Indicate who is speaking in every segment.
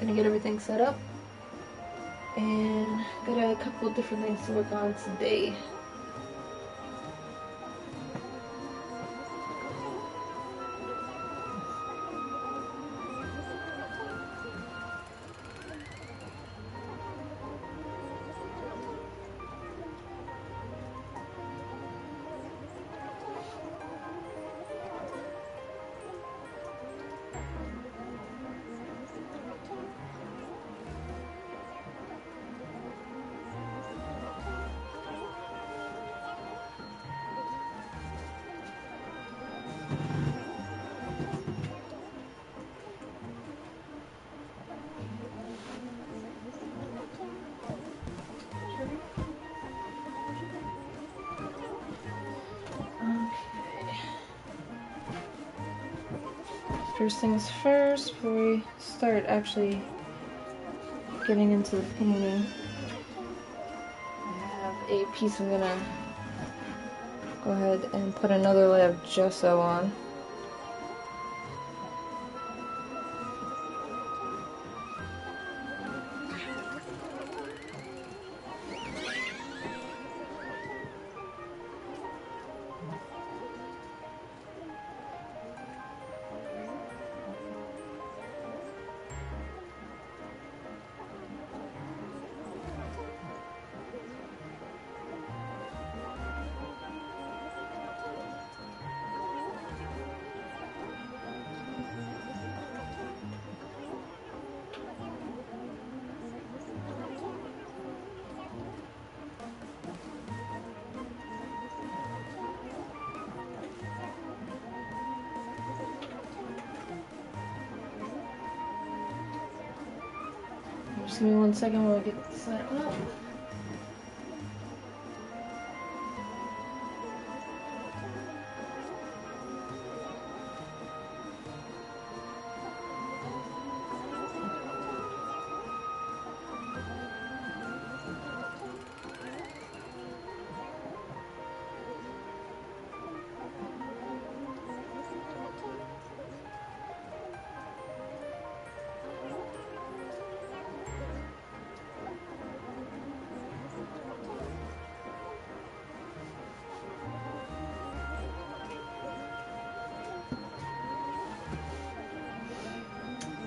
Speaker 1: Gonna get everything set up, and got a couple of different things to work on today. First things first, before we start actually getting into the painting, I have a piece I'm gonna go ahead and put another layer of gesso on. Just give me 1 second while I get this set up.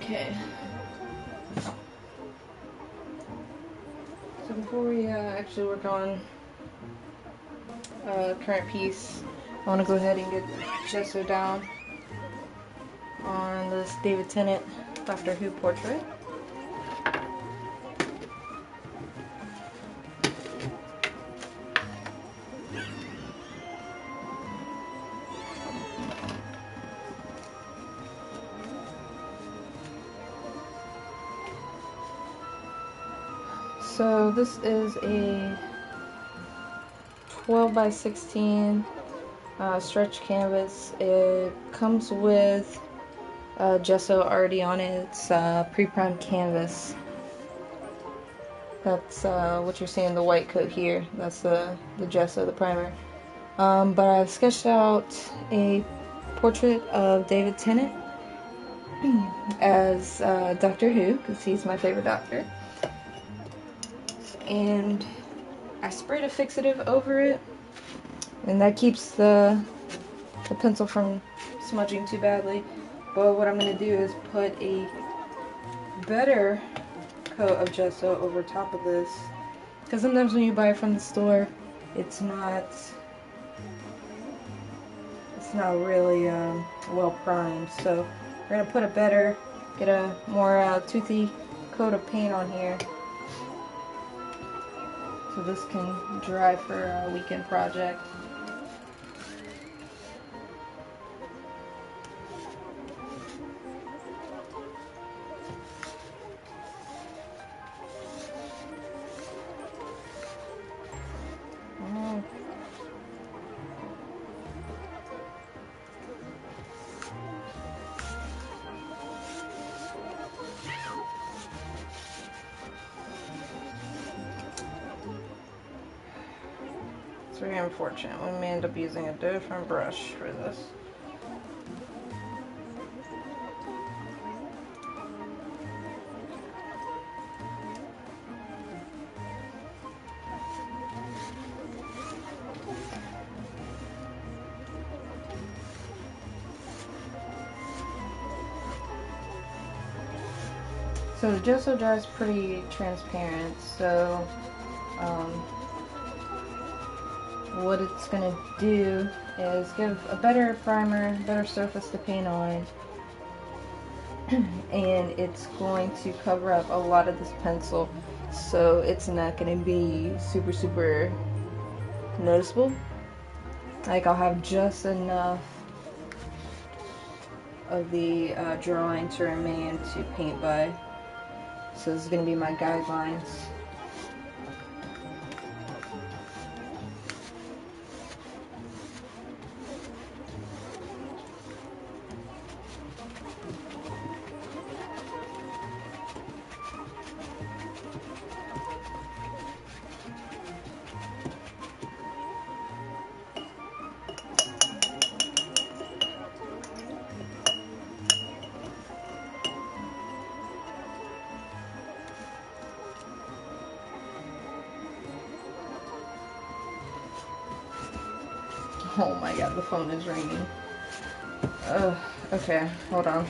Speaker 1: Okay. So before we actually work on current piece, I want to go ahead and get gesso down on this David Tennant Doctor Who portrait. So this is a 12 by 16 stretch canvas. It comes with gesso already on it. It's pre-primed canvas. That's what you're seeing, the white coat here. That's the gesso, the primer. But I've sketched out a portrait of David Tennant as Doctor Who, because he's my favorite doctor. And I sprayed a fixative over it, and that keeps the pencil from smudging too badly. But what I'm going to do is put a better coat of gesso over top of this, because sometimes when you buy it from the store, it's not really well primed. So we're going to put a better, get a more toothy coat of paint on here, so this can dry for a weekend project. It's very unfortunate. We may end up using a different brush for this. So the gesso dries pretty transparent, so what it's going to do is give a better primer, better surface to paint on, and it's going to cover up a lot of this pencil, so it's not going to be super noticeable. Like, I'll have just enough of the drawing to remain to paint by. So this is going to be my guidelines. Oh my god, the phone is ringing. Okay, hold on.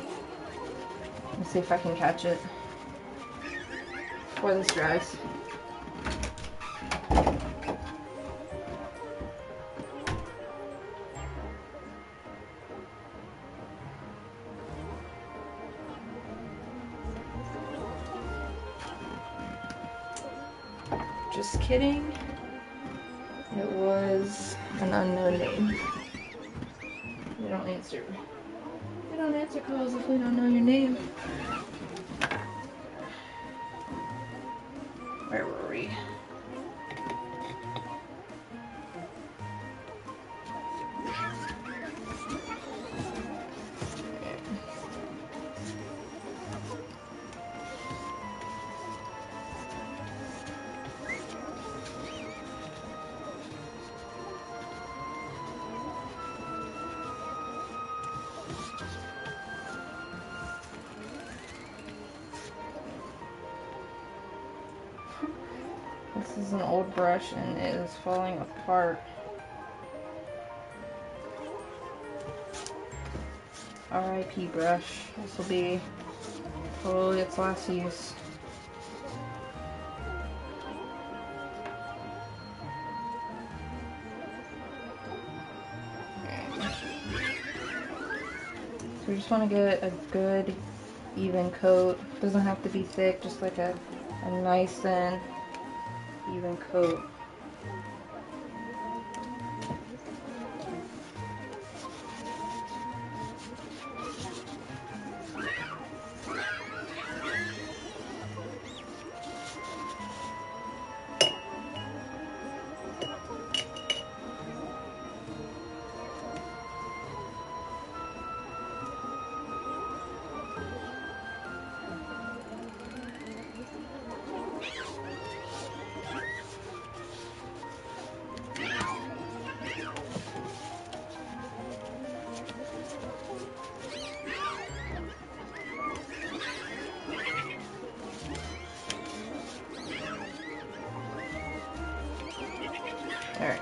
Speaker 1: Let's see if I can catch it before this dries. Just kidding. It was an unknown name. We don't answer. We don't answer calls if we don't know your name. Where were we? This is an old brush and it is falling apart. RIP brush. This will be totally its last use. So we just want to get a good even coat. Doesn't have to be thick, just like a nice and even coat. Alright.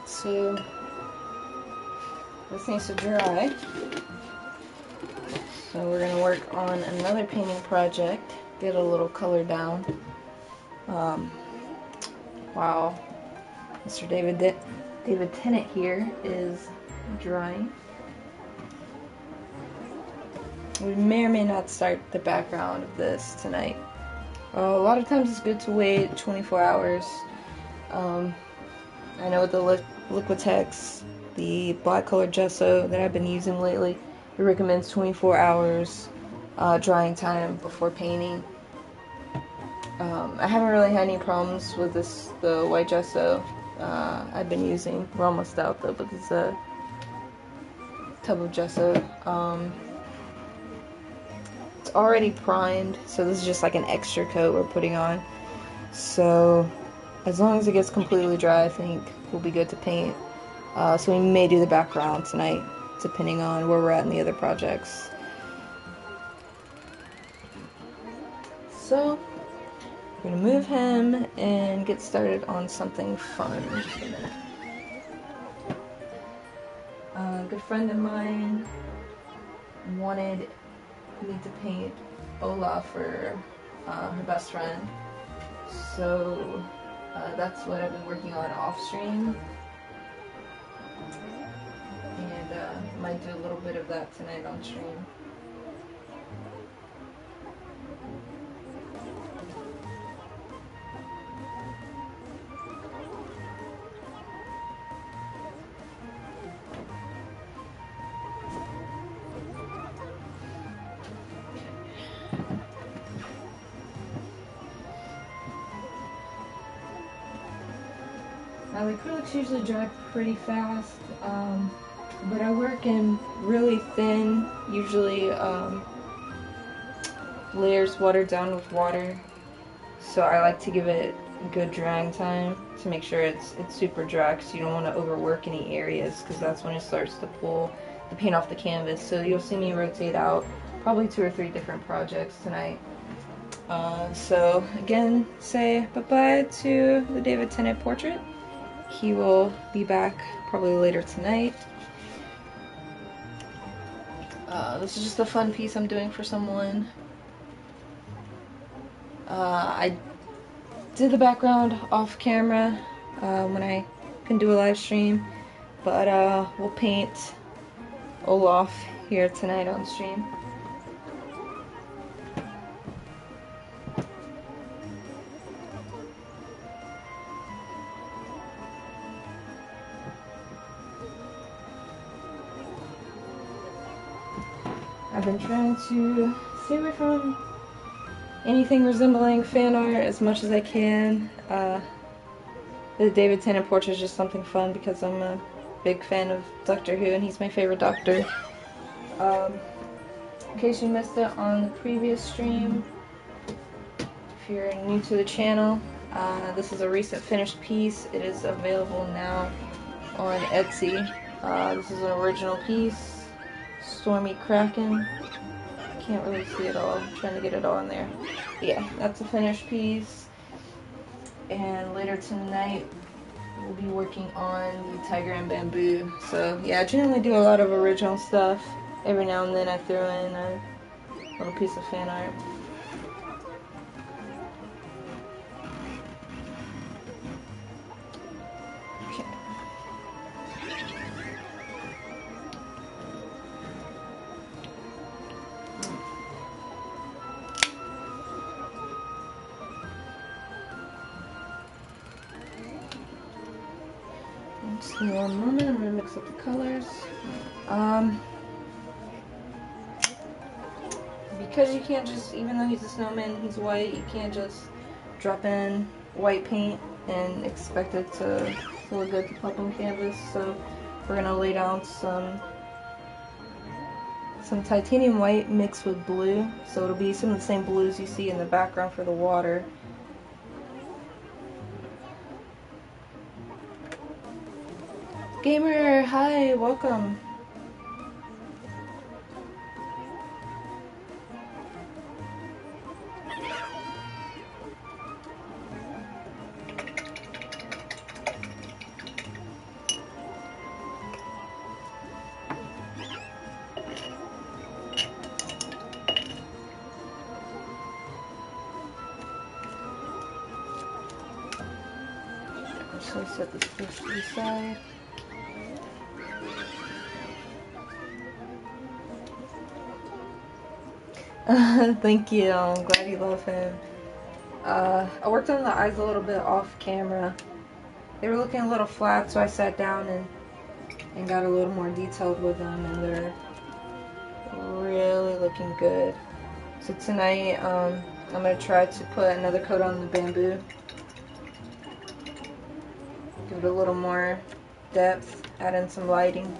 Speaker 1: So this needs to dry. So we're gonna work on another painting project, get a little color down. While Mr. David Tennant here is drawing. We may or may not start the background of this tonight. A lot of times it's good to wait 24 hours. I know with the Liquitex, the black colored gesso that I've been using lately, it recommends 24 hours drying time before painting. I haven't really had any problems with the white gesso I've been using. We're almost out though, but it's tub of gesso. It's already primed, so this is just like an extra coat we're putting on. So as long as it gets completely dry, I think we'll be good to paint. So we may do the background tonight, depending on where we're at in the other projects. So we're gonna move him and get started on something fun. Just a minute. A good friend of mine wanted me to paint Ola for her best friend, so that's what I've been working on off stream, and might do a little bit of that tonight on stream. Now the acrylics usually dry pretty fast, but I work in really thin, usually layers watered down with water, so I like to give it good drying time to make sure it's super dry, because you don't want to overwork any areas, because that's when it starts to pull the paint off the canvas. So you'll see me rotate out probably 2 or 3 different projects tonight. So again, say bye-bye to the David Tennant portrait. He will be back probably later tonight. This is just a fun piece I'm doing for someone. I did the background off camera when I can do a live stream, but we'll paint Olaf here tonight on stream. I've been trying to stay away from anything resembling fan art as much as I can. The David Tennant portrait is just something fun because I'm a big fan of Doctor Who and he's my favorite Doctor. In case you missed it on the previous stream, if you're new to the channel, this is a recent finished piece. It is available now on Etsy. This is an original piece. Stormy Kraken. Can't really see it all. I'm trying to get it all in there. Yeah, that's a finished piece. And later tonight, we'll be working on the Tiger and Bamboo. So yeah, I generally do a lot of original stuff. Every now and then I throw in a little piece of fan art. Just give me one moment, I'm going to mix up the colors. Because you can't just, even though he's a snowman, he's white, you can't just drop in white paint and expect it to look good to pop on canvas. So we're going to lay down some titanium white mixed with blue. So it'll be some of the same blues you see in the background for the water. Gamer, hi, welcome. So set this first to the side. Thank you, I'm glad you love him. I worked on the eyes a little bit off camera. They were looking a little flat, so I sat down and got a little more detailed with them, and they're really looking good. So tonight, I'm going to try to put another coat on the bamboo. Give it a little more depth, add in some lighting.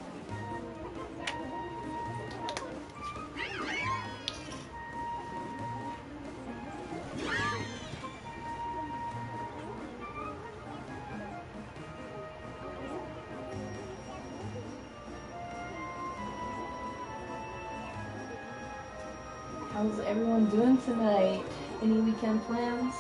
Speaker 1: How's everyone doing tonight? Any weekend plans?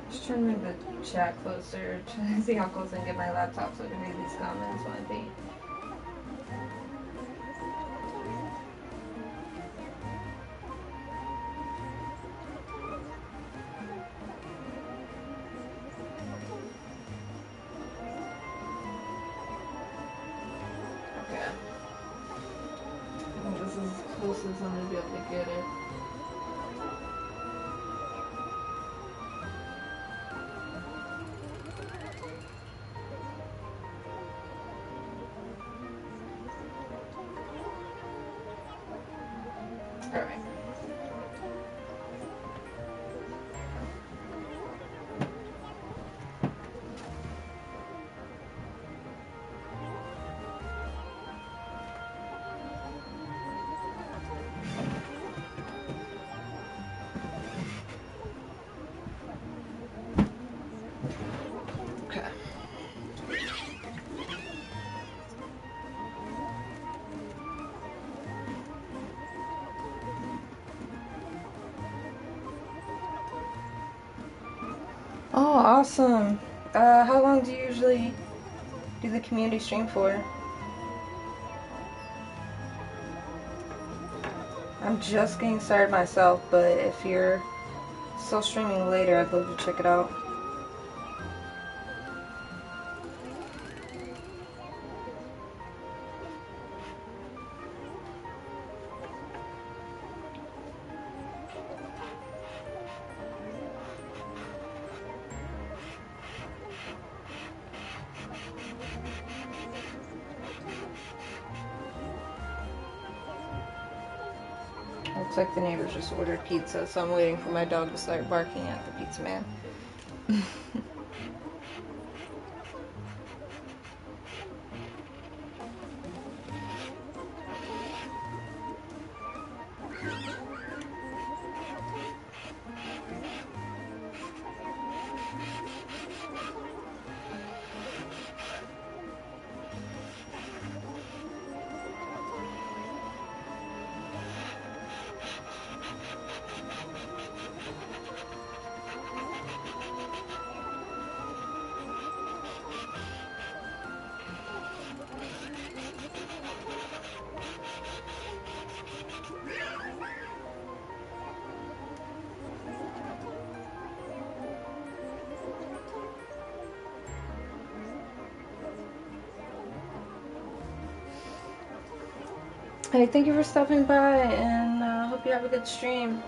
Speaker 1: Just trying to move the chat closer, trying to see how close I can get my laptop so I can read these comments when I paint. Okay. I think this is as close as I'm gonna be able to get it. Alright. Okay. Oh, awesome. How long do you usually do the community stream for? I'm just getting started myself, but if you're still streaming later, I'd love to check it out. Looks like the neighbors just ordered pizza, so I'm waiting for my dog to start barking at the pizza man. Hey, thank you for stopping by, and hope you have a good stream.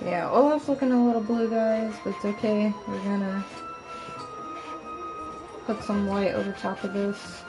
Speaker 1: So yeah, Olaf's looking a little blue, guys, but it's okay. We're gonna put some white over top of this.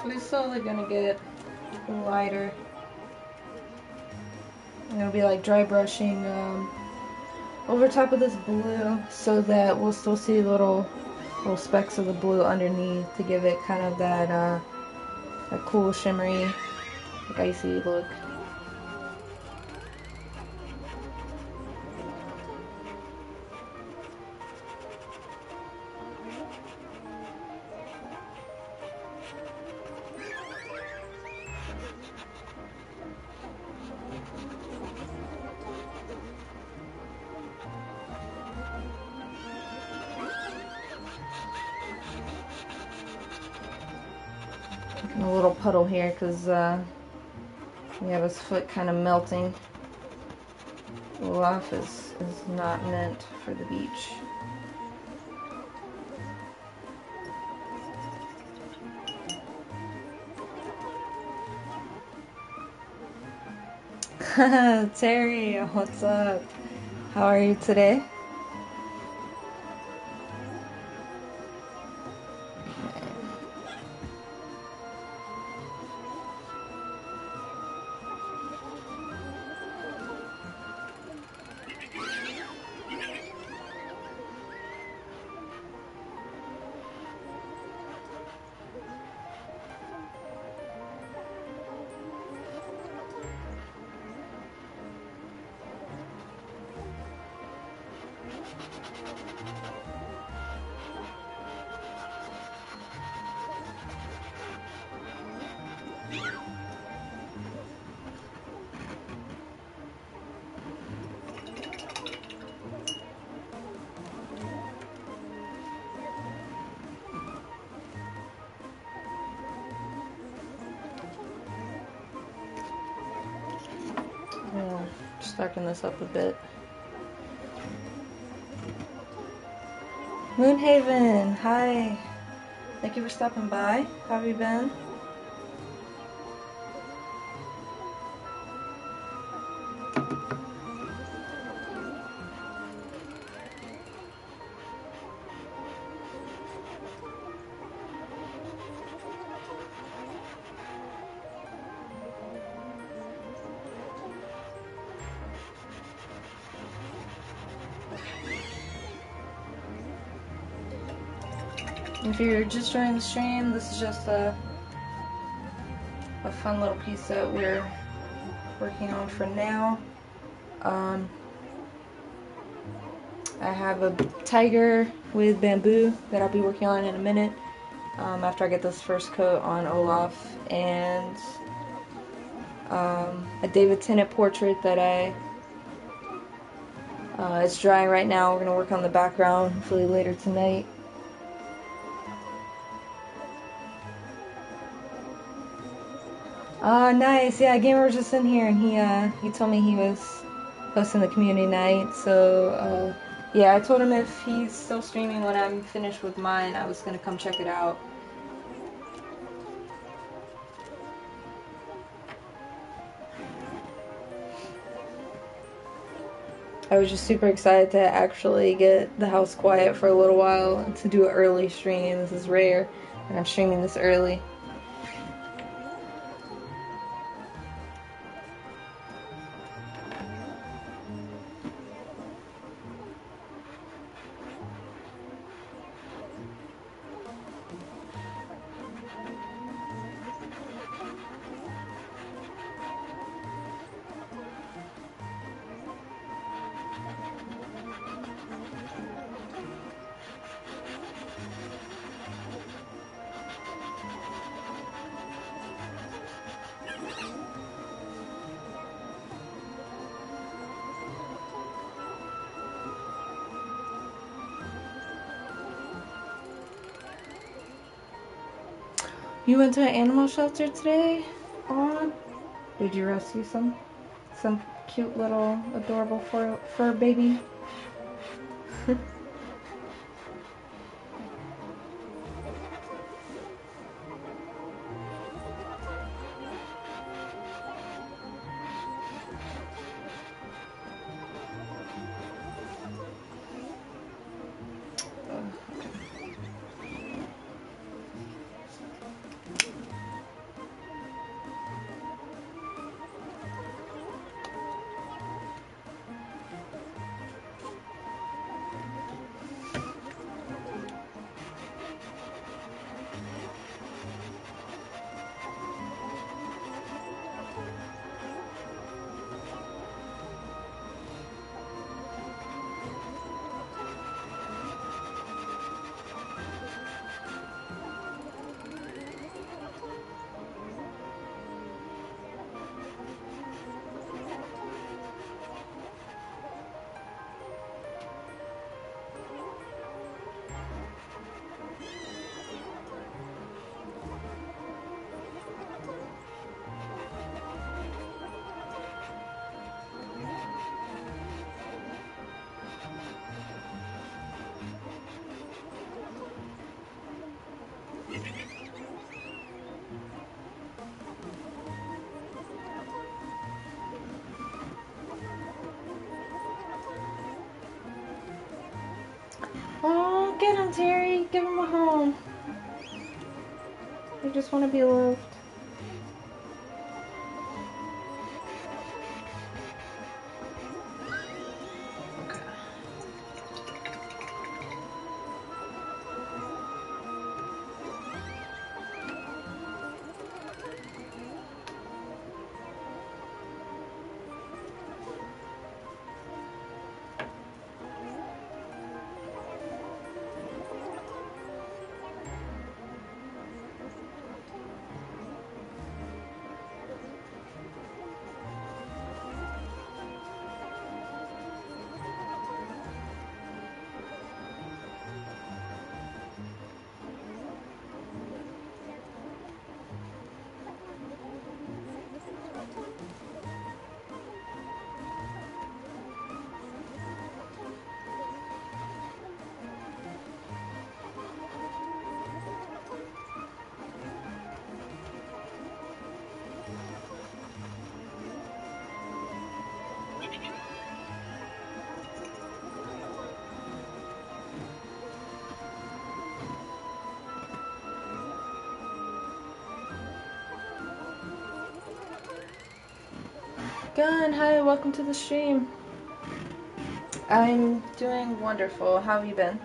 Speaker 1: So we're slowly gonna get lighter. And it'll be like dry brushing over top of this blue so that we'll still see little specks of the blue underneath to give it kind of that cool shimmery, like icy look. A little puddle here because we have his foot kind of melting. Olaf is not meant for the beach. Terry, what's up? How are you today? just darken this up a bit. Moonhaven, hi. Thank you for stopping by. How have you been? If you're just joining the stream, this is just a fun little piece that we're working on for now. I have a tiger with bamboo that I'll be working on in a minute after I get this first coat on Olaf, and a David Tennant portrait that it's drying right now. We're going to work on the background hopefully later tonight. Nice. Yeah, Gamer was just in here, and he told me he was hosting the community night. So yeah, I told him if he's still streaming when I'm finished with mine, I was gonna come check it out. I was just super excited to actually get the house quiet for a little while and to do an early stream. This is rare, and I'm streaming this early. You went to an animal shelter today? Aw. Did you rescue some cute little adorable fur baby? Oh, get him, Terry. Give him a home. I just want to be loved. Gun, hi, welcome to the stream. I'm doing wonderful. How have you been?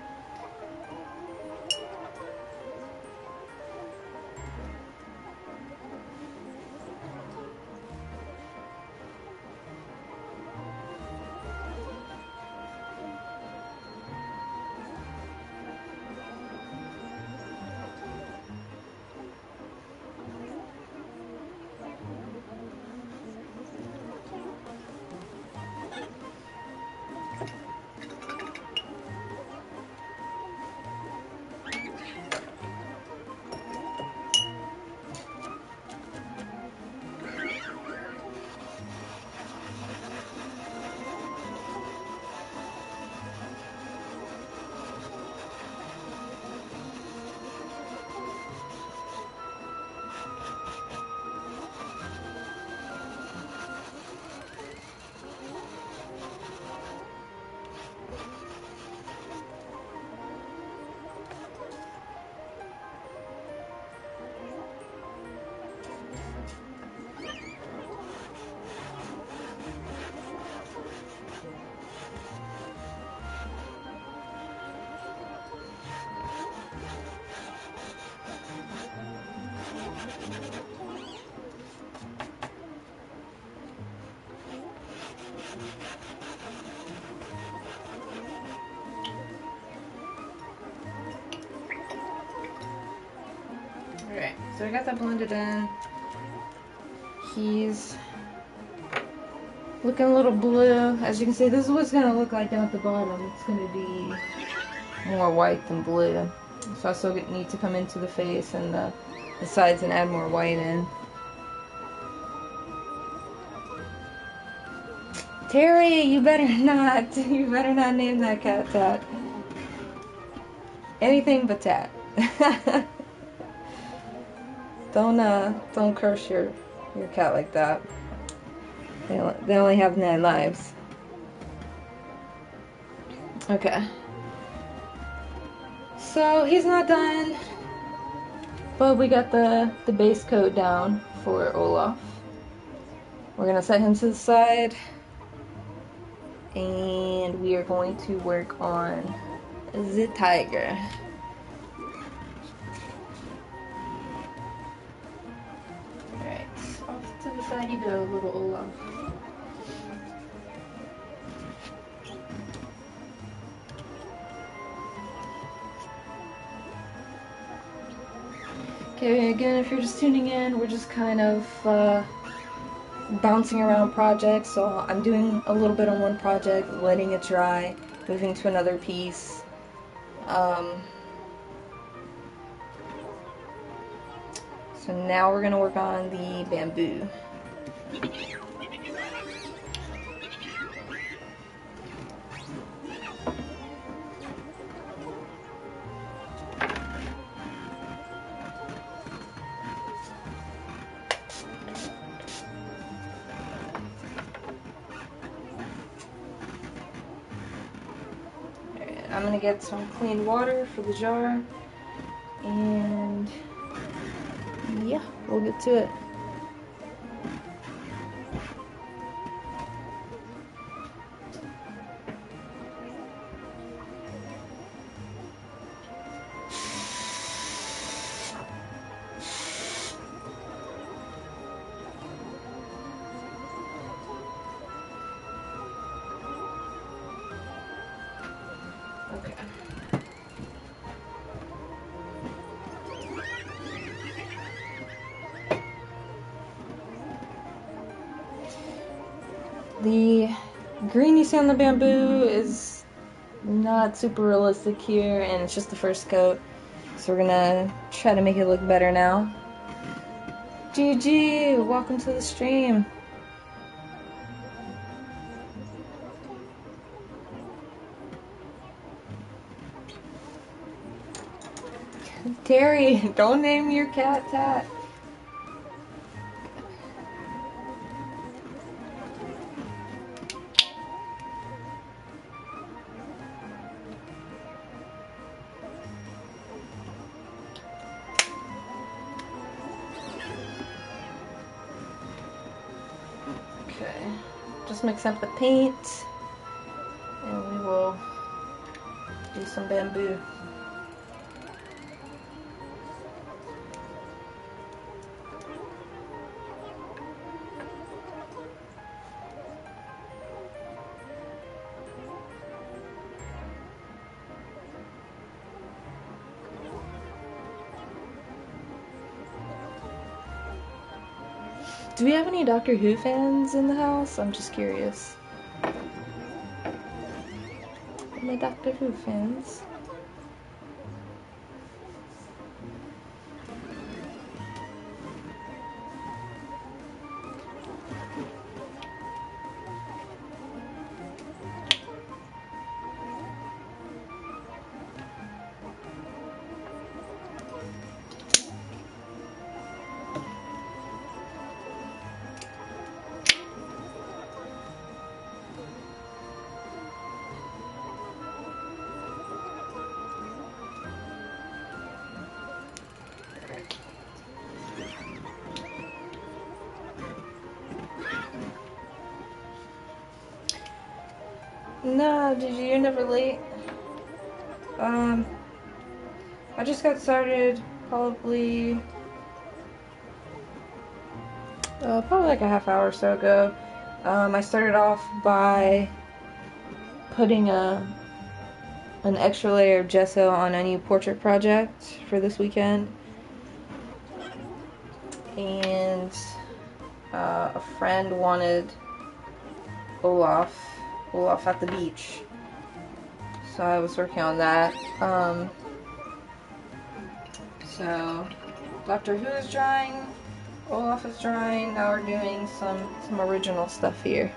Speaker 1: Alright, so I got that blended in. He's looking a little blue. As you can see, this is what it's going to look like down at the bottom. It's going to be more white than blue. So I still need to come into the face and the sides and add more white in. Terry, you better not. You better not name that cat Tat. Anything but Tat. Don't curse your cat like that. They only have 9 lives. Okay. So he's not done, but we got the base coat down for Olaf. We're gonna set him to the side, and we are going to work on the tiger. Alright, off to the side you go, little Olaf. Okay, again, if you're just tuning in, we're just kind of bouncing around projects. So I'm doing a little bit on one project, letting it dry, moving to another piece. So now we're going to work on the bamboo. I'm going to get some clean water for the jar, and yeah, we'll get to it. Okay. The green you see on the bamboo is not super realistic here, and it's just the first coat. So we're gonna try to make it look better now. GG, welcome to the stream. Terry, don't name your cat Tat. Okay. just mix up the paint and we will do some bamboo. Do we have any Doctor Who fans in the house? I'm just curious. Any Doctor Who fans? No, you're never late. I just got started probably like a half hour or so ago. I started off by putting an extra layer of gesso on a new portrait project for this weekend. And a friend wanted Olaf at the beach, so I was working on that. So Doctor Who is drying, Olaf is drying, now we're doing some original stuff here.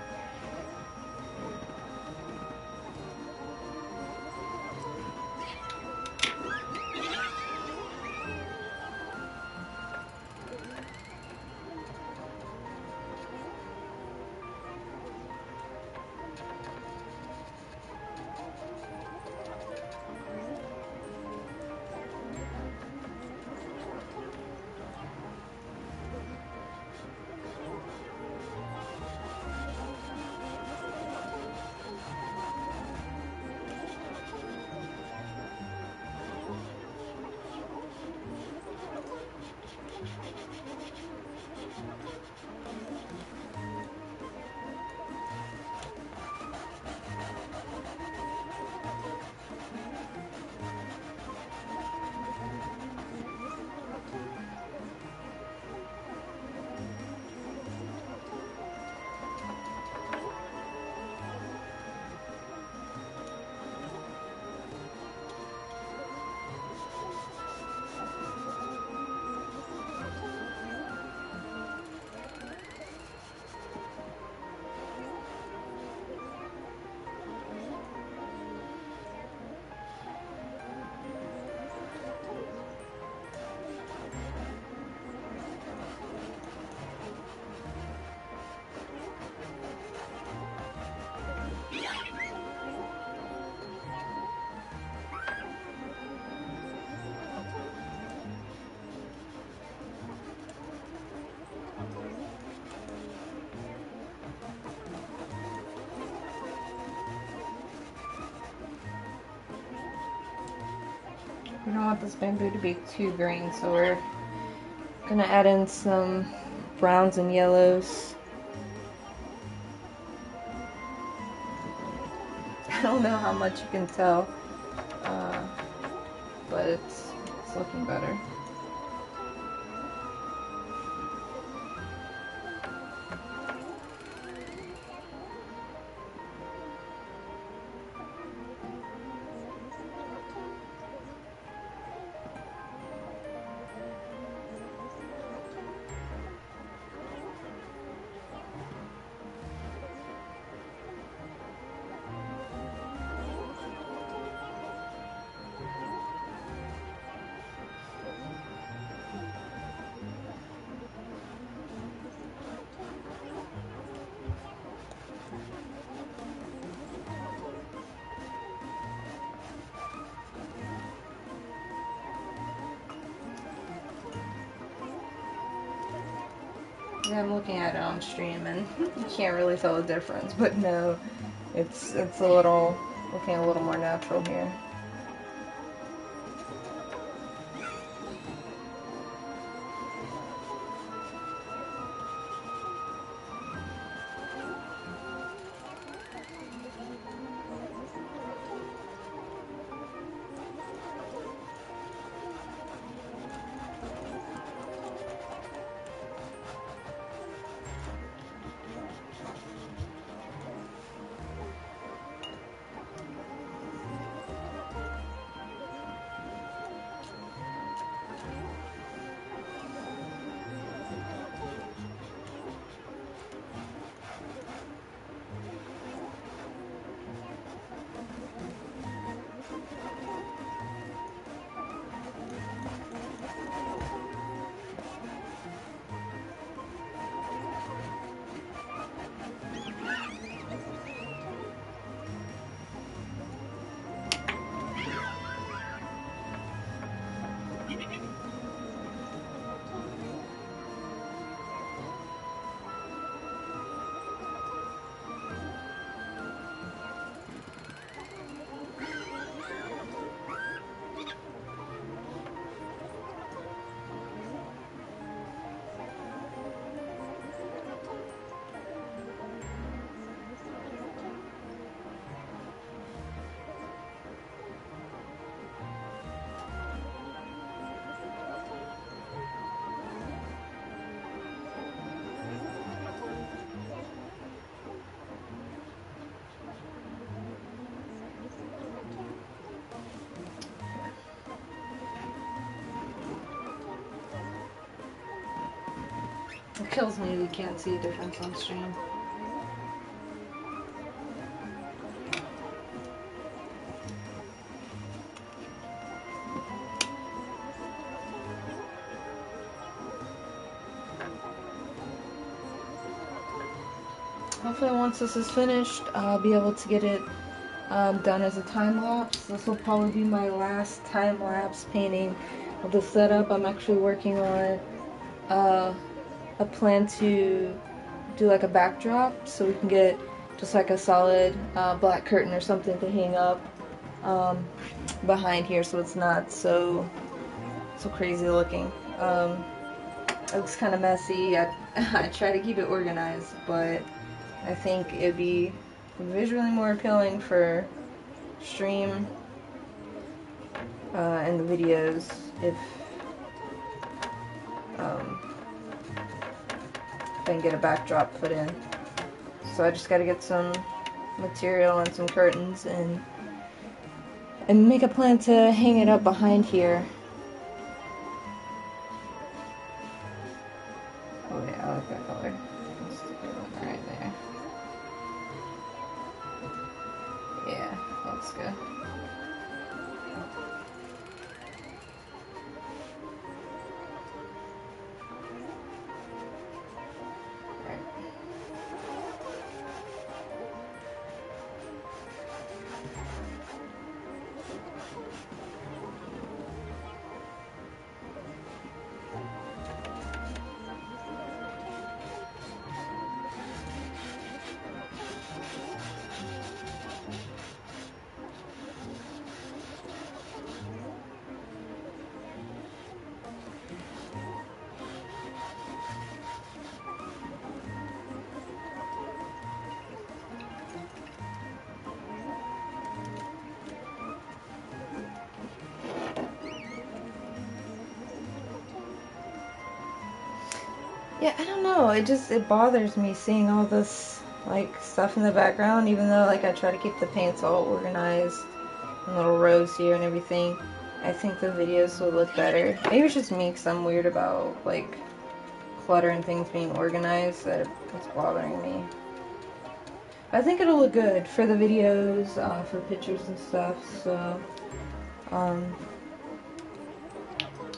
Speaker 1: We don't want this bamboo to be too green, so we're gonna add in some browns and yellows. I don't know how much you can tell, but it's looking better. Yeah, I'm looking at it on stream and you can't really tell the difference, but no, it's a little, looking a little more natural here. It kills me we can't see a difference on stream. Hopefully once this is finished, I'll be able to get it done as a time-lapse. This will probably be my last time-lapse painting of the setup. I'm actually working on a plan to do like a backdrop so we can get just like a solid black curtain or something to hang up behind here so it's not so crazy looking. It looks kind of messy. I try to keep it organized, but I think it'd be visually more appealing for stream and the videos if I can get a backdrop put in. So I just gotta get some material and some curtains and make a plan to hang it up behind here. Oh yeah, I like that color. Let's stick it on right there. Yeah, that's good. Yeah, I don't know, it bothers me seeing all this, like, stuff in the background, even though, like, I try to keep the paints all organized, and little rows here and everything. I think the videos would look better. Maybe it's just me, because I'm weird about, like, clutter and things being organized, that it's bothering me. But I think it'll look good for the videos, for pictures and stuff, so,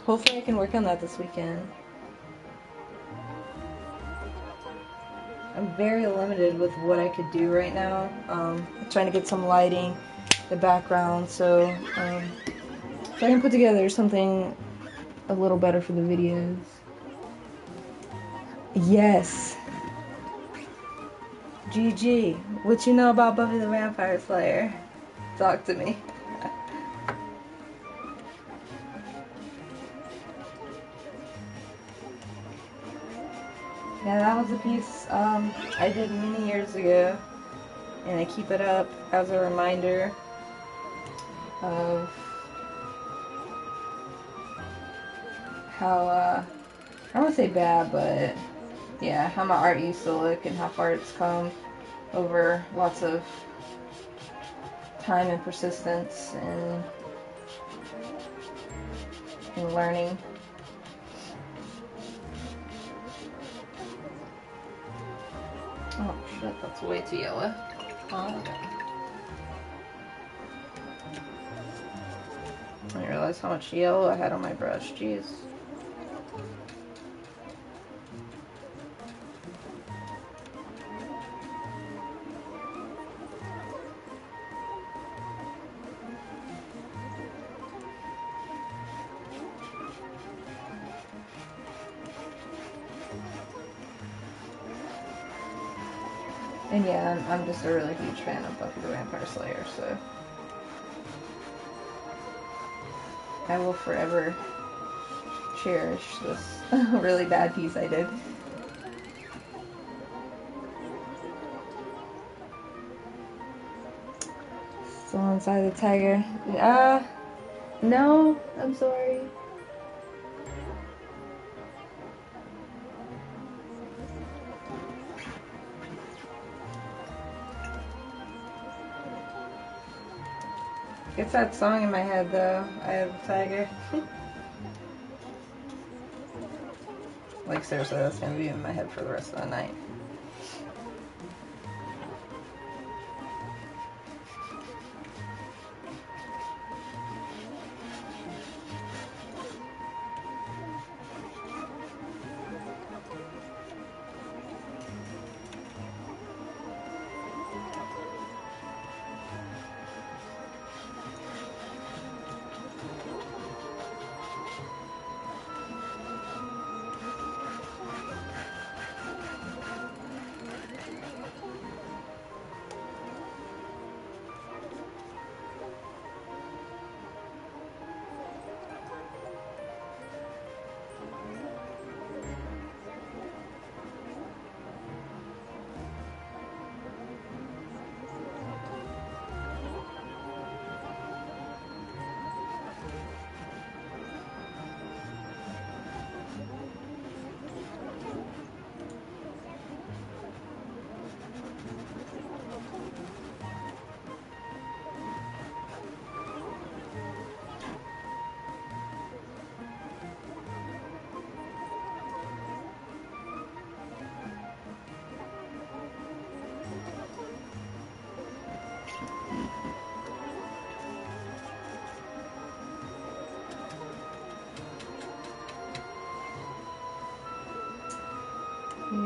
Speaker 1: hopefully I can work on that this weekend. I'm very limited with what I could do right now. I'm trying to get some lighting, the background, so if I can put together something a little better for the videos. Yes. GG. What you know about Buffy the Vampire Slayer? Talk to me. Yeah, that was a piece I did many years ago, and I keep it up as a reminder of how, I don't want to say bad, but yeah, how my art used to look and how far it's come over lots of time and persistence and learning. Oh shit, that's way too yellow. Oh, okay. I didn't realize how much yellow I had on my brush, jeez. And yeah, I'm just a really huge fan of Buffy the Vampire Slayer, so I will forever cherish this really bad piece I did. Still inside the tiger. No, I'm sorry. It's that song in my head though. I have a tiger. Like seriously, that's gonna be in my head for the rest of the night.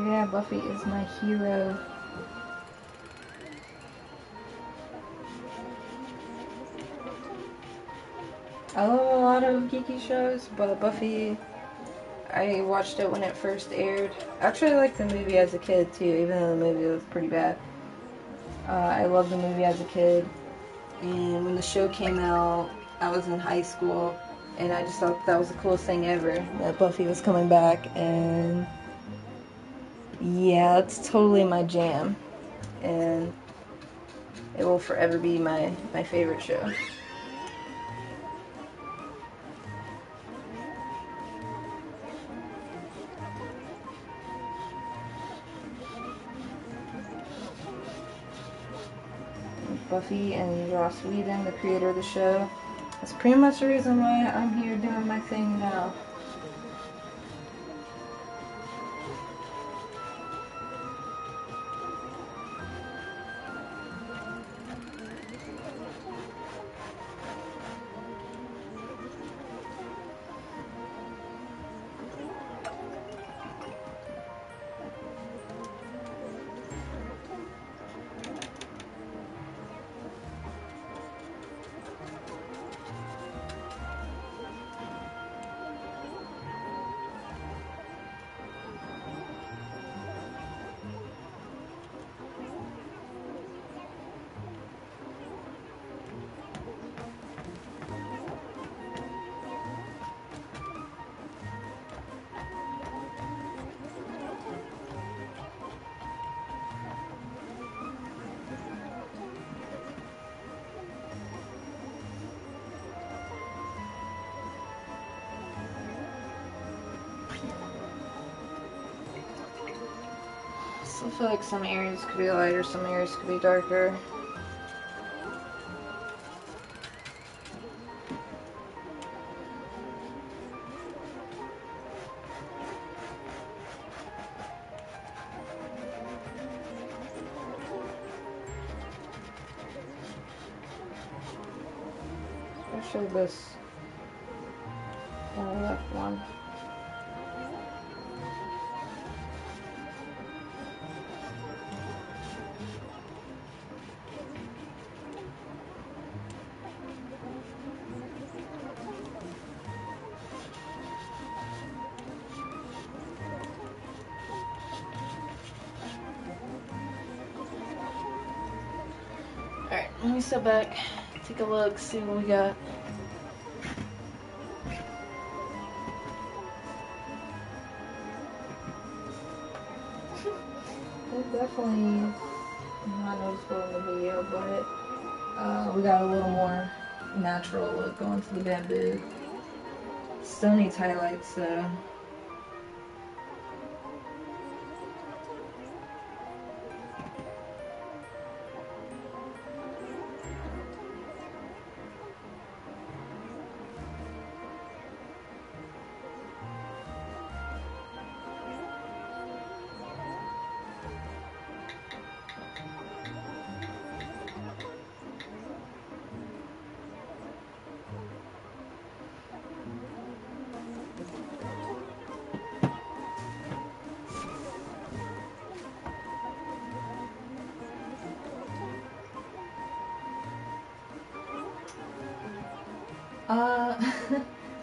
Speaker 1: Yeah, Buffy is my hero. I love a lot of geeky shows, but Buffy, I watched it when it first aired. Actually, I liked the movie as a kid too, even though the movie was pretty bad. I loved the movie as a kid, and when the show came out, I was in high school, and I just thought that was the coolest thing ever, that Buffy was coming back, and yeah, it's totally my jam, and it will forever be my favorite show. Buffy and Joss Whedon, the creator of the show. That's pretty much the reason why I'm here doing my thing now. So I feel like some areas could be lighter, some areas could be darker. Especially this left one. Alright, let me step back, take a look, see what we got. It's definitely not noticeable in the video, but we got a little more natural look going to the bamboo. Still needs highlights, so.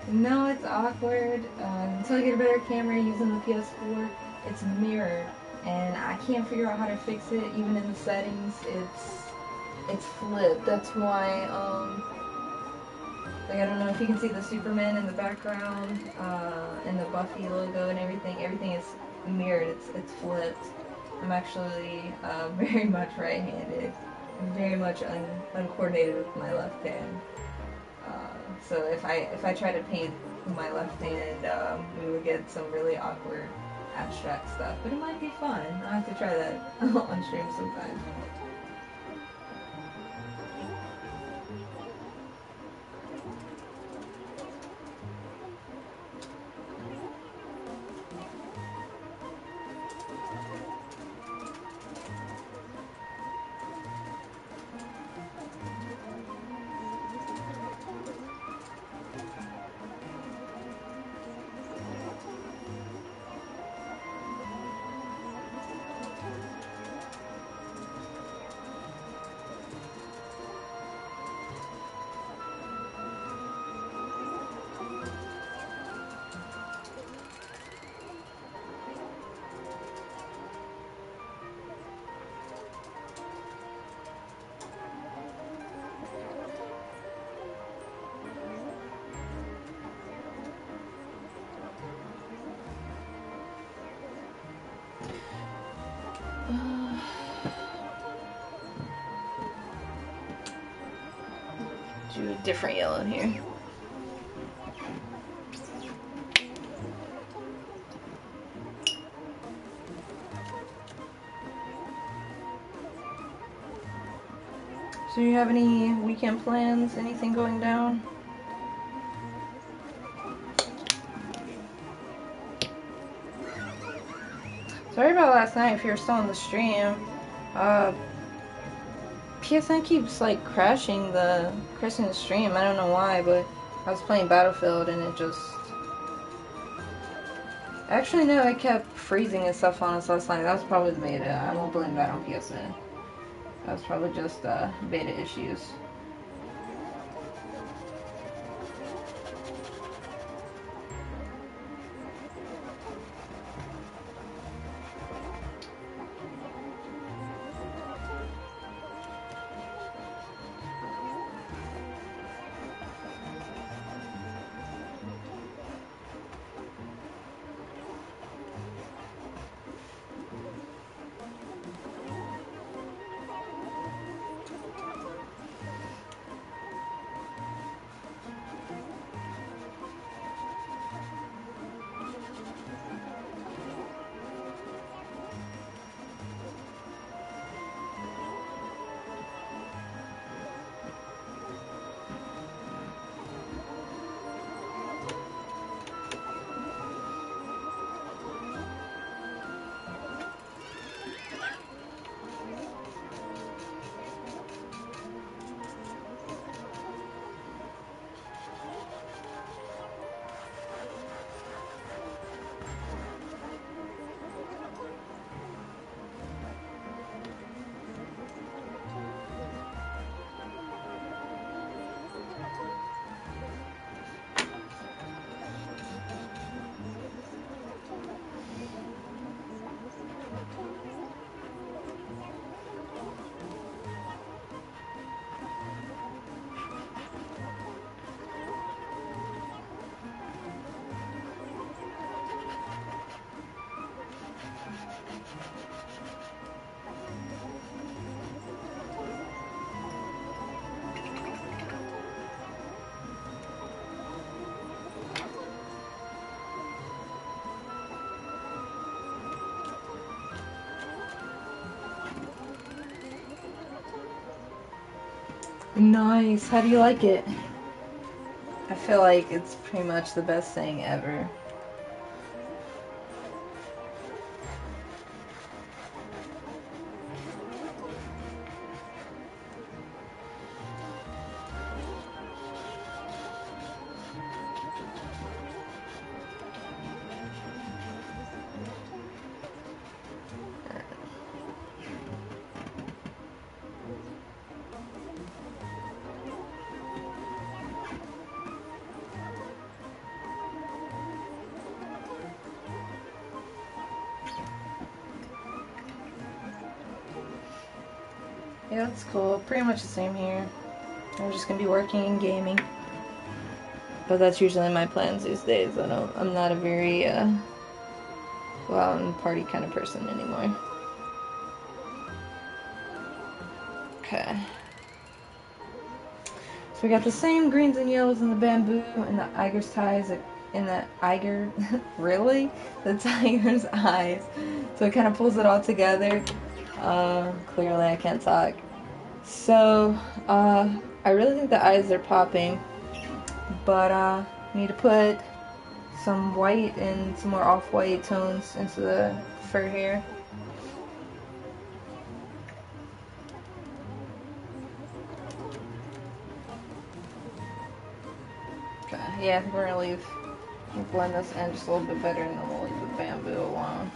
Speaker 1: No, it's awkward. Until I get a better camera using the PS4, it's mirrored, and I can't figure out how to fix it. Even in the settings, it's flipped. That's why, like, I don't know if you can see the Superman in the background, and the Buffy logo and everything. Everything is mirrored. It's flipped. I'm actually very much right-handed. I'm very much uncoordinated with my left hand. So if I try to paint with my left hand, we would get some really awkward abstract stuff. But it might be fun. I'll have to try that on stream sometime. Do a different yellow here. So you have any weekend plans? Anything going down? Sorry about last night if you're still on the stream. PSN keeps like crashing the stream. I don't know why, but I was playing Battlefield and it just... Actually no, it kept freezing and stuff on us last night. That was probably the beta. I won't blame that on PSN. That was probably just beta issues. Nice. How do you like it? I feel like it's pretty much the best thing ever. Yeah, that's cool. Pretty much the same here. I'm just gonna be working and gaming. But that's usually my plans these days. I'm not a very, go out and party kind of person anymore. Okay. So we got the same greens and yellows in the bamboo and the tiger's ties in the tiger, really? The tiger's eyes. So it kind of pulls it all together. Clearly I can't talk. So, I really think the eyes are popping, but I need to put some white and some more off-white tones into the fur here. Okay, yeah, I think we're gonna blend this in just a little bit better, and then we'll leave the bamboo alone.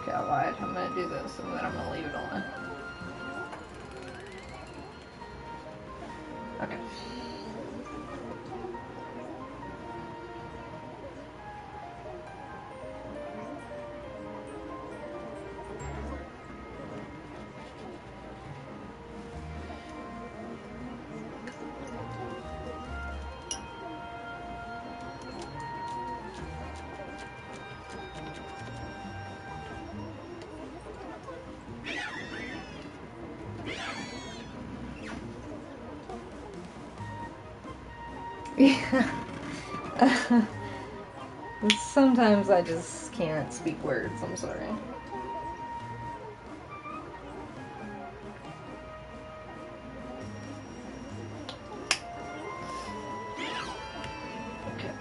Speaker 1: Okay, I lied. I'm gonna do this, and then I'm gonna leave it alone. Okay. Yeah. Sometimes I just can't speak words, I'm sorry. Okay.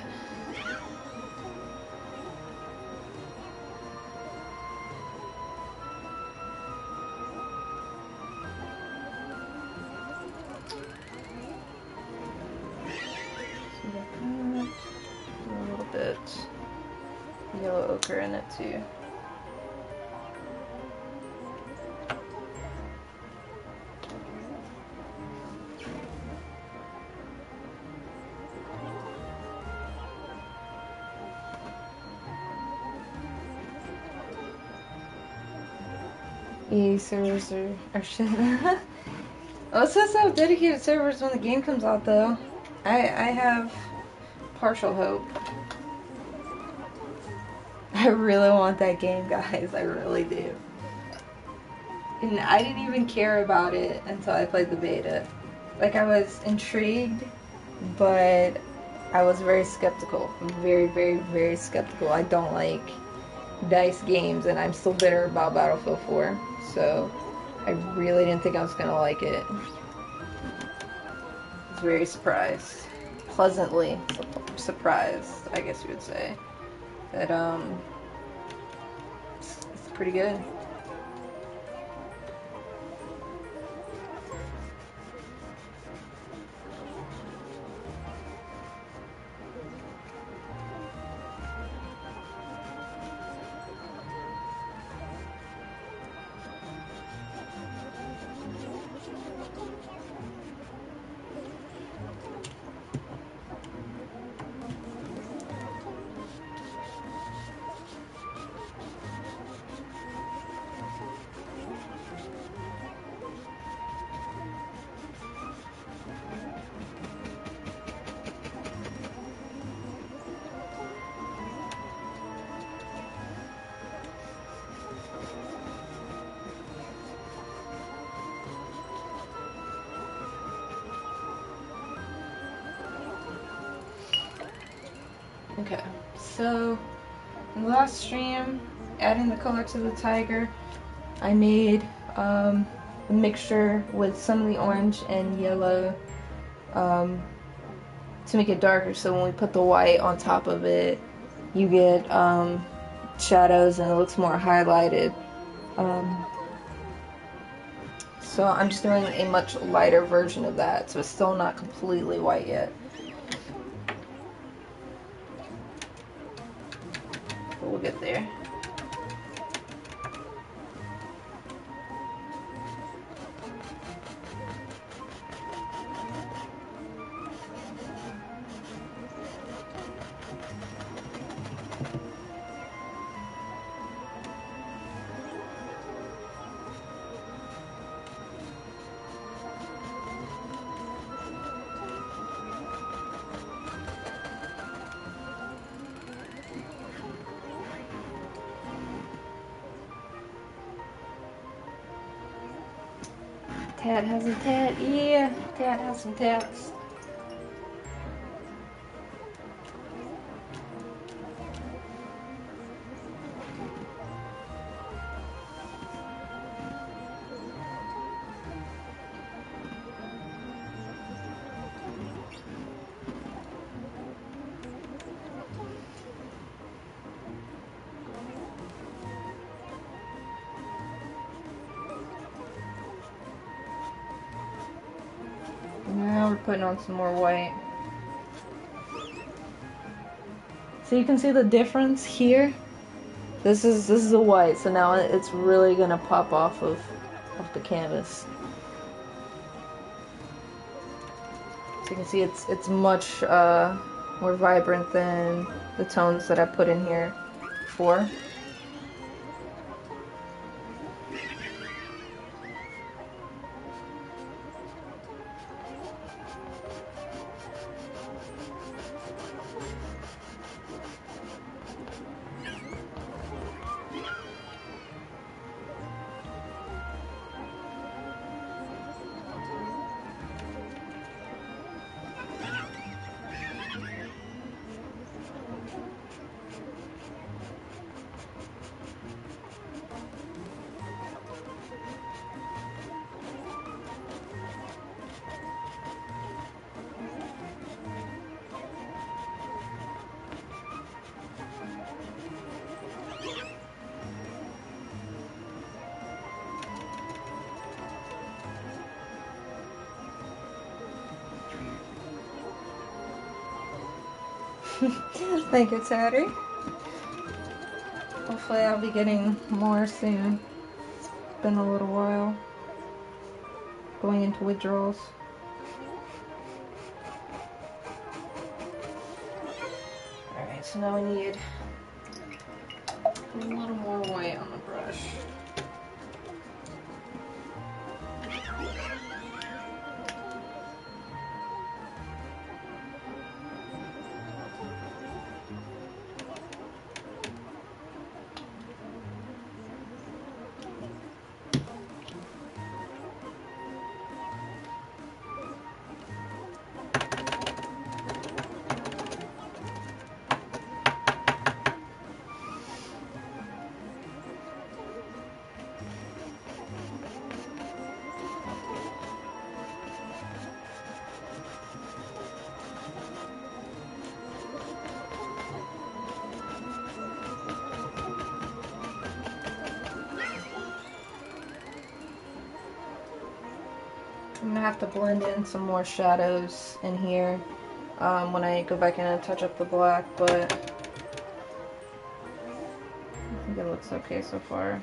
Speaker 1: A little bit yellow ochre in it too. EA servers are shit. Oh, it says I have dedicated servers when the game comes out though. I have partial hope. I really want that game, guys. I really do. And I didn't even care about it until I played the beta. Like, I was intrigued, but I was very skeptical. Very, very, very skeptical. I don't like DICE games, and I'm still bitter about Battlefield 4. So, I really didn't think I was gonna like it. I was very surprised. Pleasantly surprised, I guess you would say. That, it's pretty good. Okay, so in the last stream, adding the color to the tiger, I made a mixture with some of the orange and yellow to make it darker, so when we put the white on top of it, you get shadows and it looks more highlighted. So I'm just doing a much lighter version of that, so it's still not completely white yet. But we'll get there. Tad has a tat, yeah, Tad has some tats. Now we're putting on some more white. So you can see the difference here. This is a white, so now it's really gonna pop off of the canvas. So you can see it's much more vibrant than the tones that I put in here before. Thank you, Teddy. Hopefully I'll be getting more soon. It's been a little while. Going into withdrawals. Alright, so now we need a little more white on the brush. I'm gonna have to blend in some more shadows in here when I go back in and touch up the black, but I think it looks okay so far.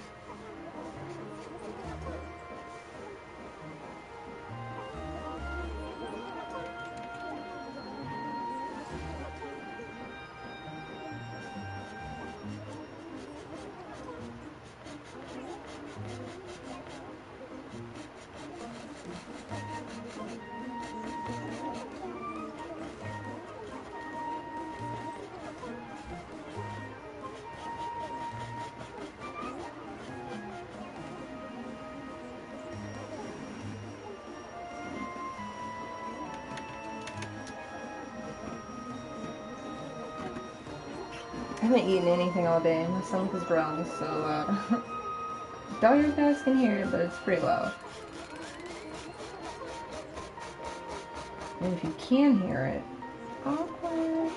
Speaker 1: haven't eaten anything all day. My stomach is growling, so doubt you guys can hear it, but it's pretty loud. And if you can hear it, awkward.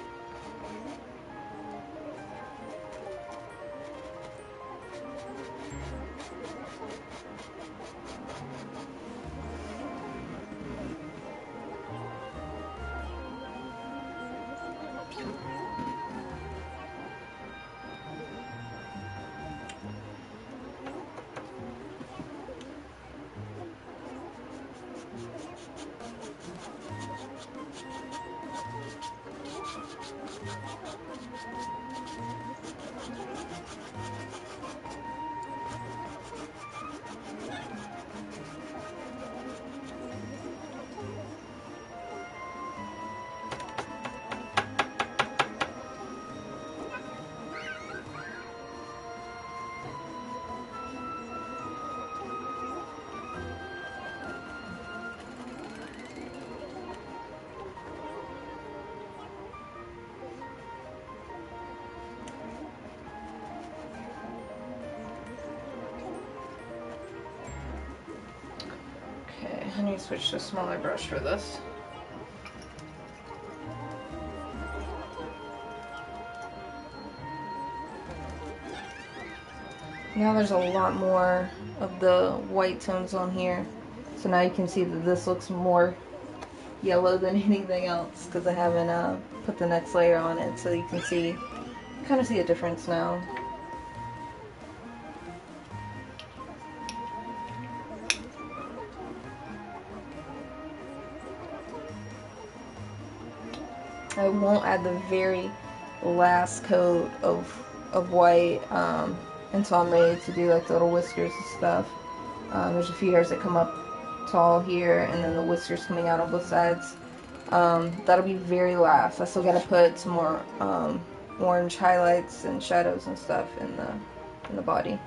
Speaker 1: I need to switch to a smaller brush for this. Now there's a lot more of the white tones on here. So now you can see that this looks more yellow than anything else because I haven't put the next layer on it. So you can see, kind of see a difference now. I won't add the very last coat of white until I'm ready to do like the little whiskers and stuff. There's a few hairs that come up tall here, and then the whiskers coming out on both sides. That'll be very last. I still gotta put some more orange highlights and shadows and stuff in the body.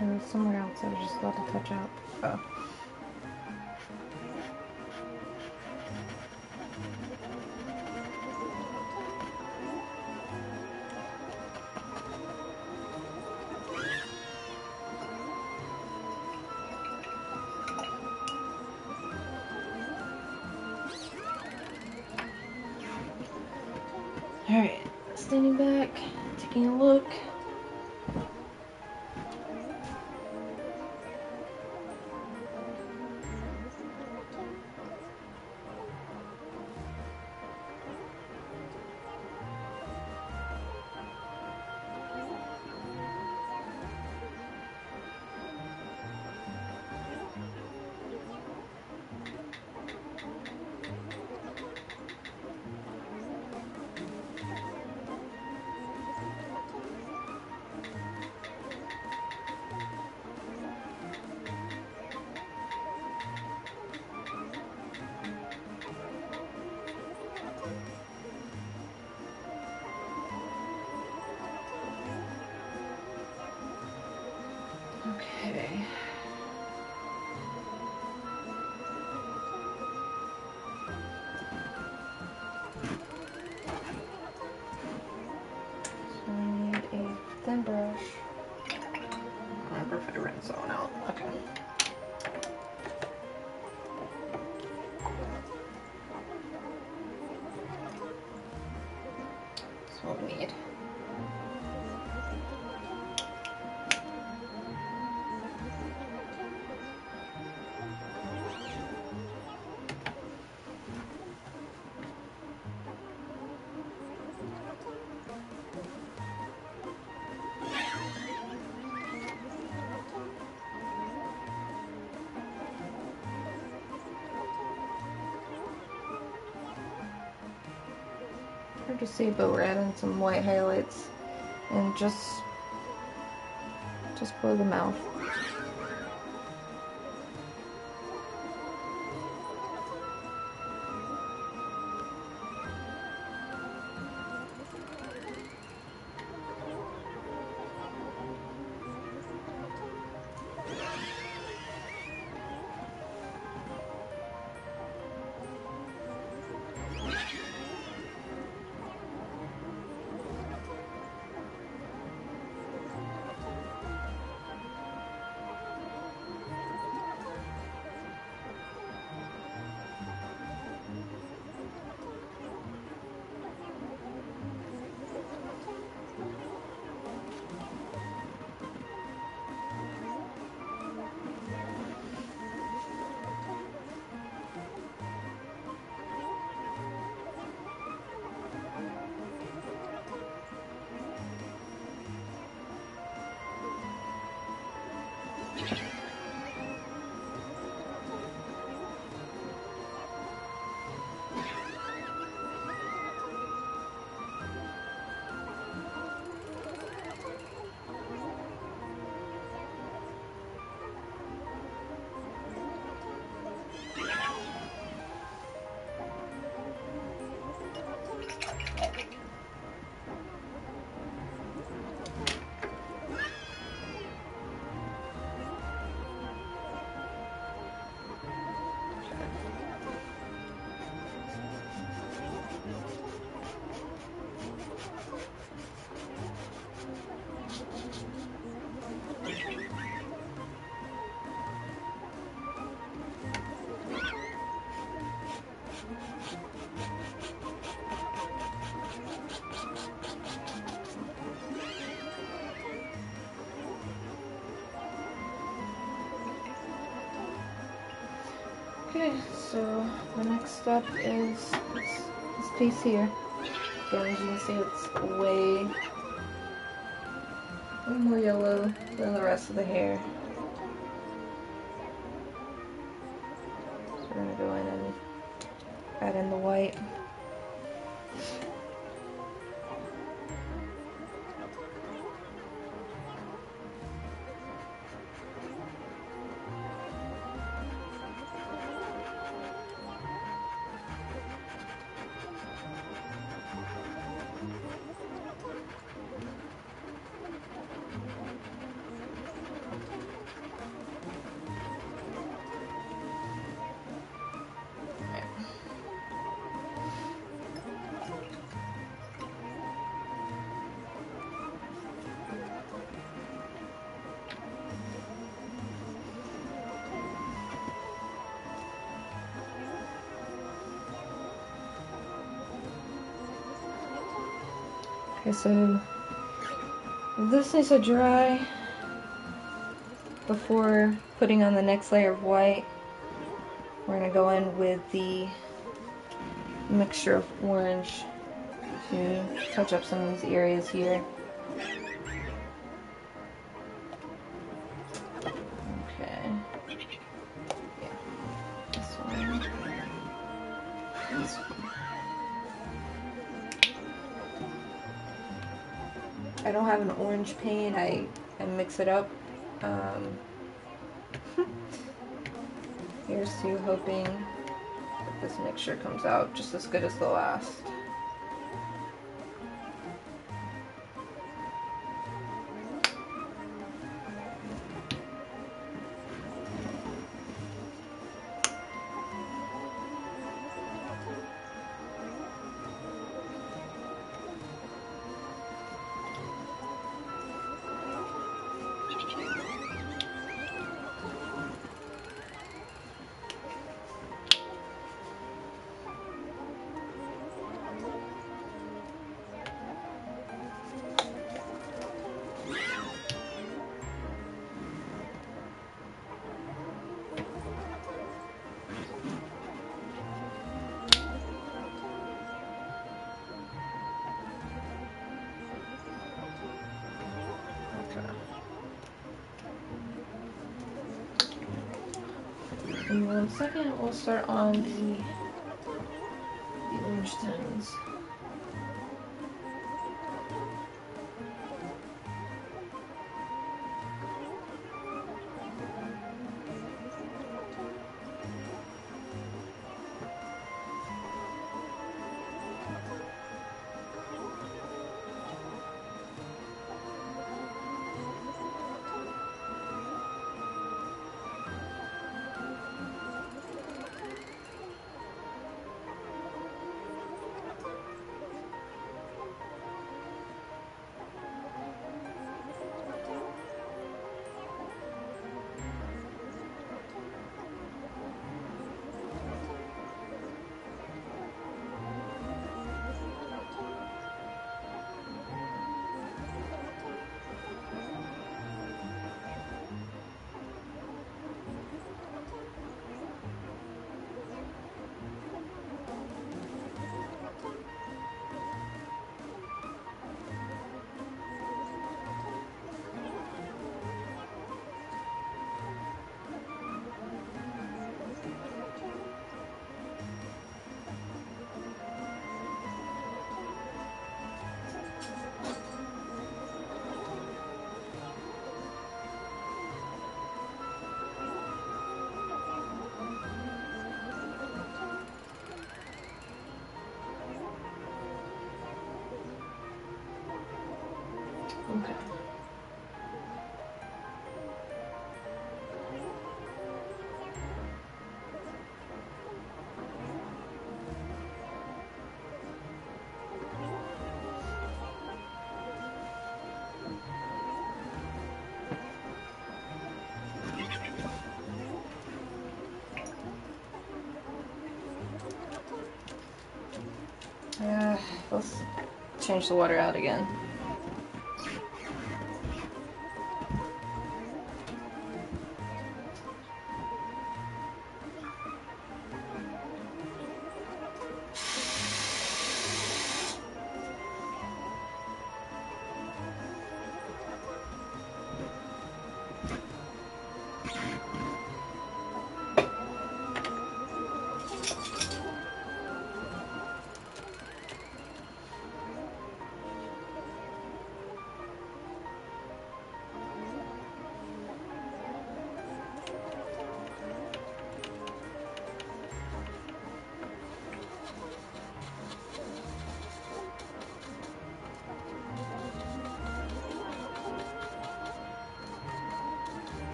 Speaker 1: There was somewhere else I was just about to touch up. Oh. Alright, standing back, taking a look. Okay. So I need a thin brush. I remember if I rinsed that one out. Okay. That's what we need. Hard to see, but we're adding some white highlights and just below the mouth. Okay, so the next step is this piece here. Again, as you can see, it's way more yellow than the rest of the hair. So we're going to go in and add in the white. Okay, so this needs to dry before putting on the next layer of white. We're going to go in with the mixture of orange to touch up some of these areas here. Okay. Yeah. This one. This one. I don't have an orange paint. I mix it up. Here's to hoping that this mixture comes out just as good as the last. In 1 second, we'll start on the orange tones. Okay. Let's change the water out again.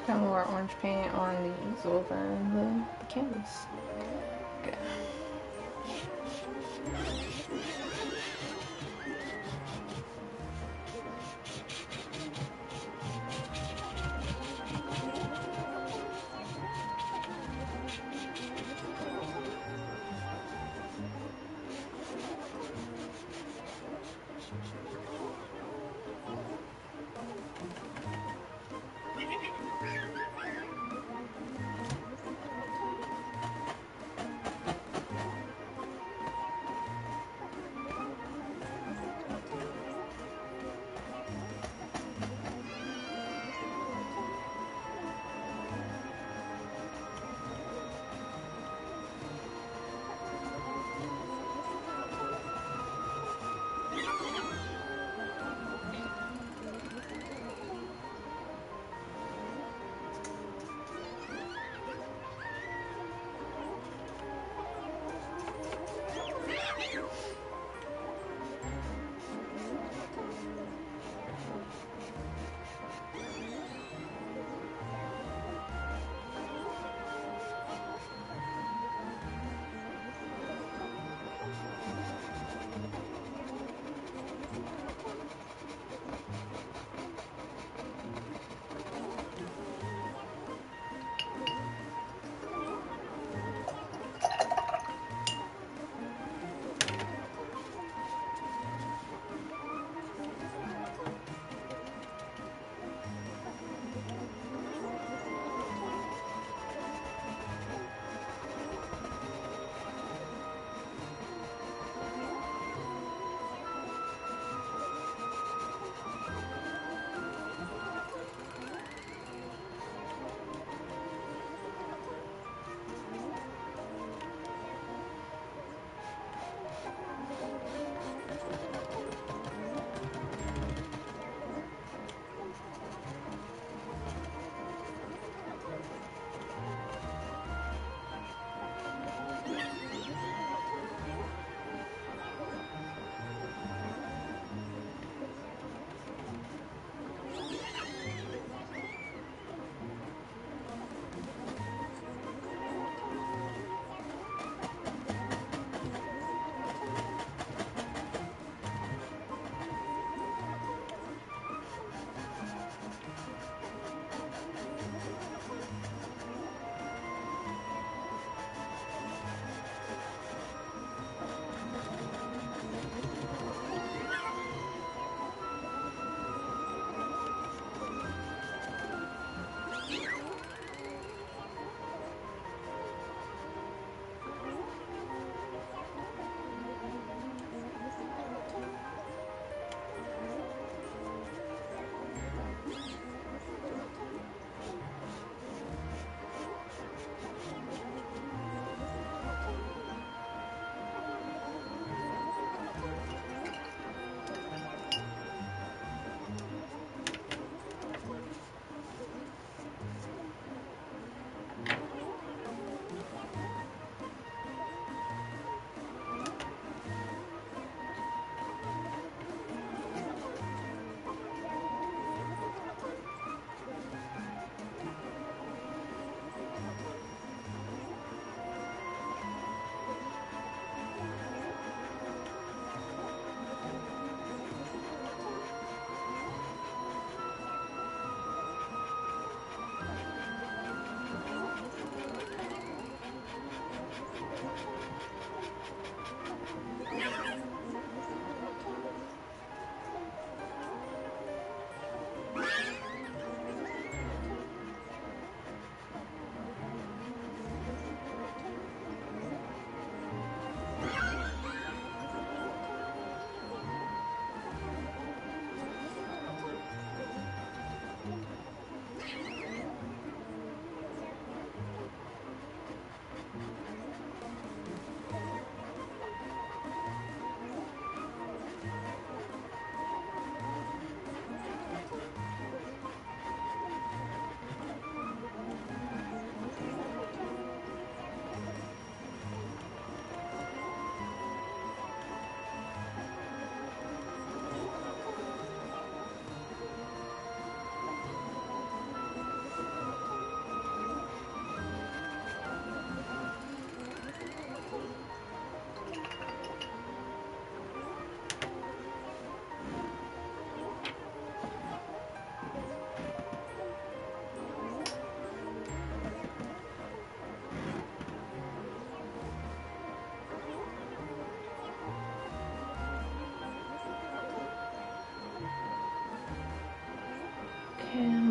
Speaker 1: Got more orange paint on the easel than the canvas. Okay.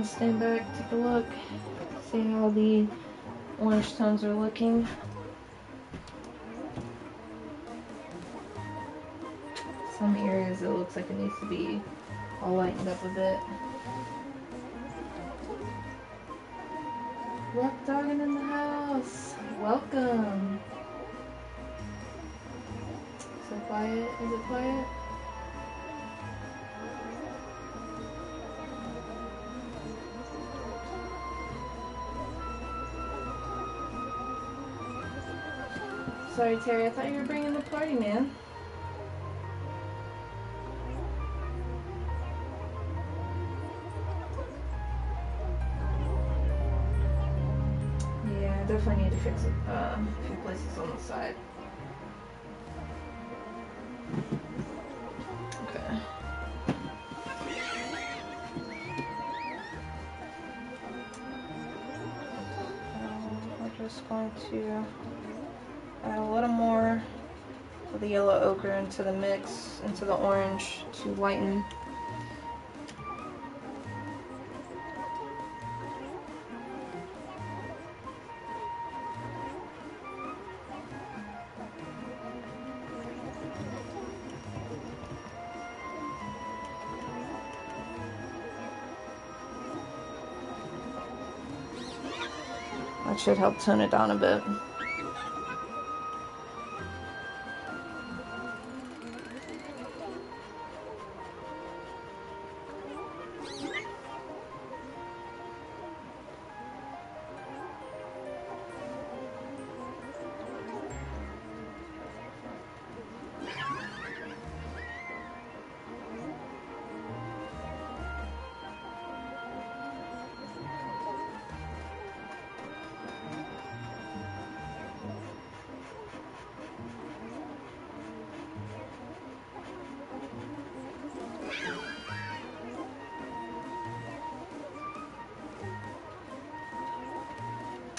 Speaker 1: gonna stand back, take a look, see how the orange tones are looking. Some areas it looks like it needs to be all lightened up a bit. Black Doggin in the house! Welcome! So quiet? Is it quiet? Sorry, Terry, I thought you were bringing the party, man. Yeah, I definitely need to fix a few places on the side. Okay. We're just going to add a little more of the yellow ochre into the mix, into the orange to lighten. That should help tone it down a bit.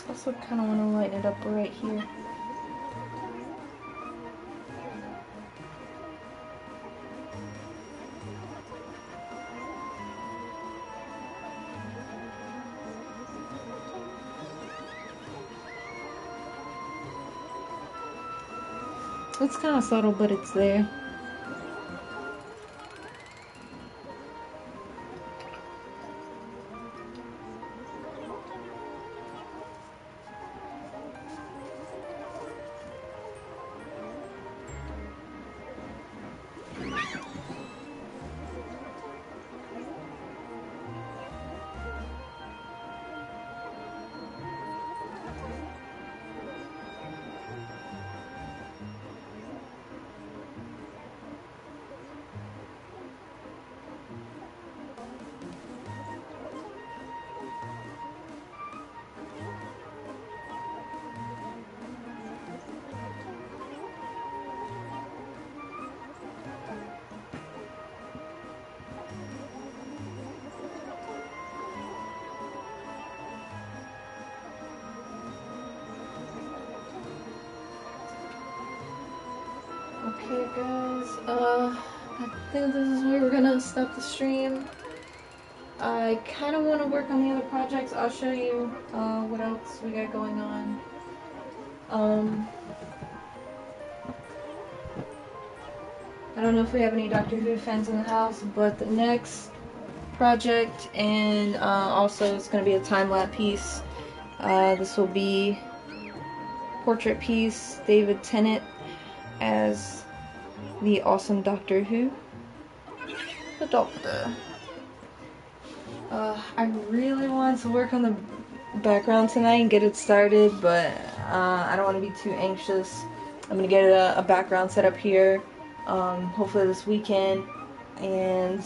Speaker 1: Also kind of want to lighten it up right here. It's kind of subtle, but it's there. Okay guys, I think this is where we're gonna stop the stream. I kind of want to work on the other projects. I'll show you what else we got going on. I don't know if we have any Doctor Who fans in the house, but the next project, and also it's going to be a time-lapse piece. This will be portrait piece, David Tennant as the awesome Doctor Who. The Doctor. I really want to work on the background tonight and get it started, but I don't want to be too anxious. I'm going to get a background set up here, hopefully this weekend, and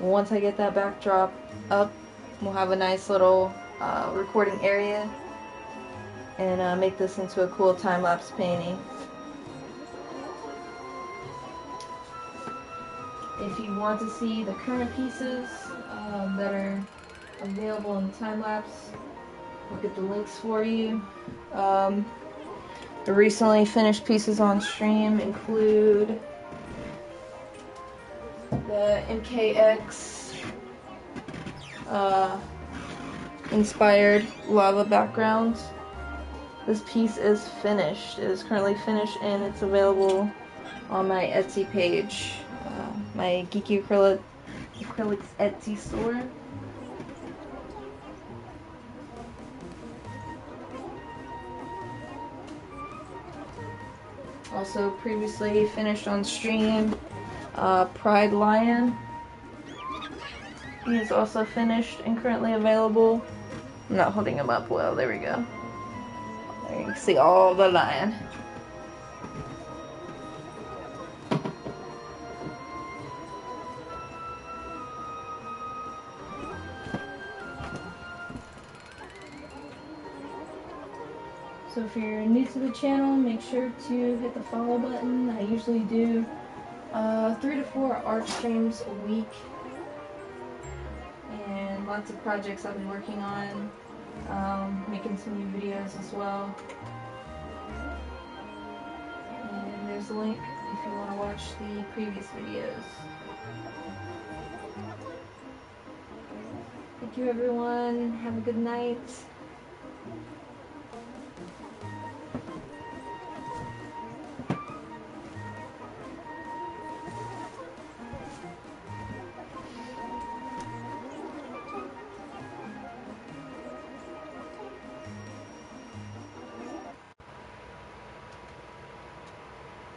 Speaker 1: once I get that backdrop up, we'll have a nice little recording area and make this into a cool time-lapse painting. If you want to see the current pieces that are available in time-lapse, look at the links for you. The recently finished pieces on stream include the MKX inspired lava backgrounds. This piece is finished. It is currently finished and it's available on my Etsy page, my Geeky Acrylics Etsy store. Also previously finished on stream, Pride Lion. He is also finished and currently available. I'm not holding him up well, there we go. There you can see all the lion. So if you're new to the channel, make sure to hit the follow button. I usually do 3 to 4 art streams a week. And lots of projects I've been working on. Making some new videos as well. And there's a link if you want to watch the previous videos. Thank you everyone. Have a good night.